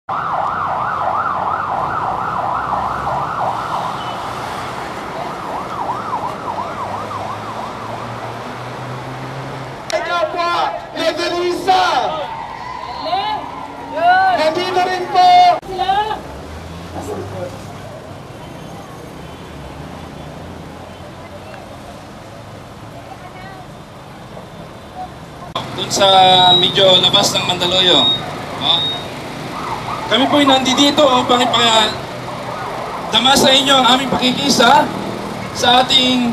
Kapwa Legalisa! Nandito rin po! Doon sa medyo labas ng Mandaluyong. Kami po'y nandito upang dama sa inyo ang aming pakikisa sa ating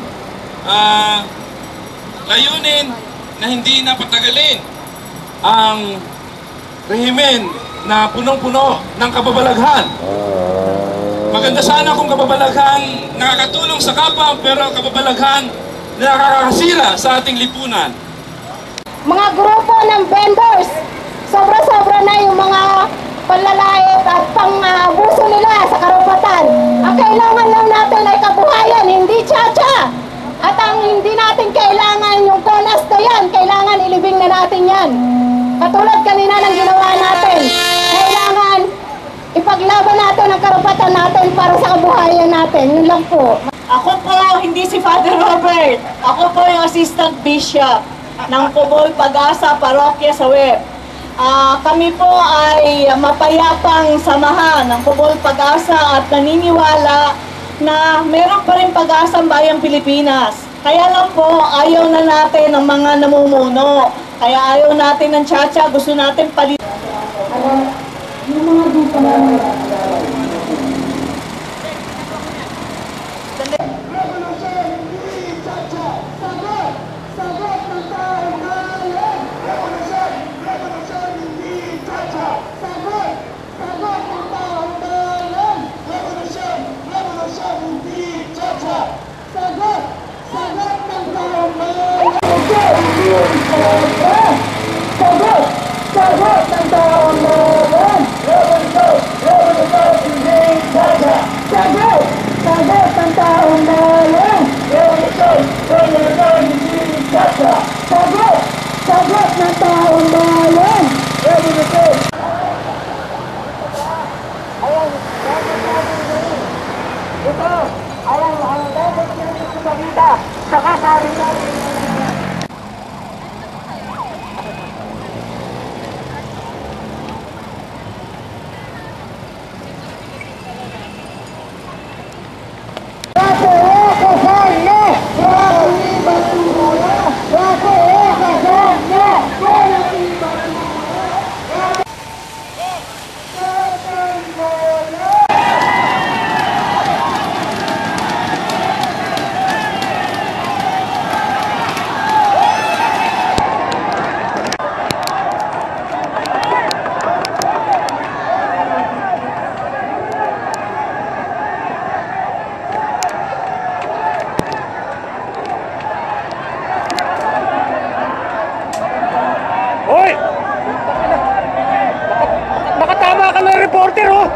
layunin na hindi na patagalin ang rehimen na punong-puno ng kababalaghan. Maganda sana kung kababalaghan nakakatulong sa kapwa, pero kababalaghan na nakakasira sa ating lipunan. Mga grupo ng vendors, sobra-sobra na yung mga panlalait at pang-abuso nila sa karapatan. Ang kailangan lang natin ay kabuhayan, hindi tsa-tsa. At ang hindi natin kailangan yung konas na yan, kailangan ilibing na natin yan. Katulad kanina ng ginawa natin, kailangan ipaglaban natin ang karapatan natin para sa kabuhayan natin. Yun lang po. Ako po, hindi si Father Robert. Ako po yung Assistant Bishop ng Cubol Pag-asa, Parokya sa Web. Kami po ay mapayapang samahan ng Cubol Pag-asa at naniniwala na meron pa rin pag-asa ang bayang Pilipinas. Kaya lang po, ayaw na natin ng mga namumuno. Kaya ayaw natin ng tsa-tsa, gusto natin palit. Yung mga grupo na reporter, oh!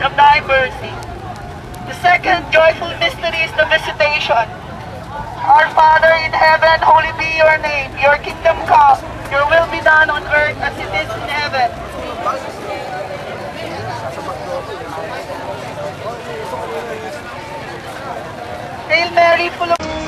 of thy mercy. The second joyful mystery is the visitation. Our Father in heaven, holy be your name. Your kingdom come. Your will be done on earth as it is in heaven. Hail Mary, full of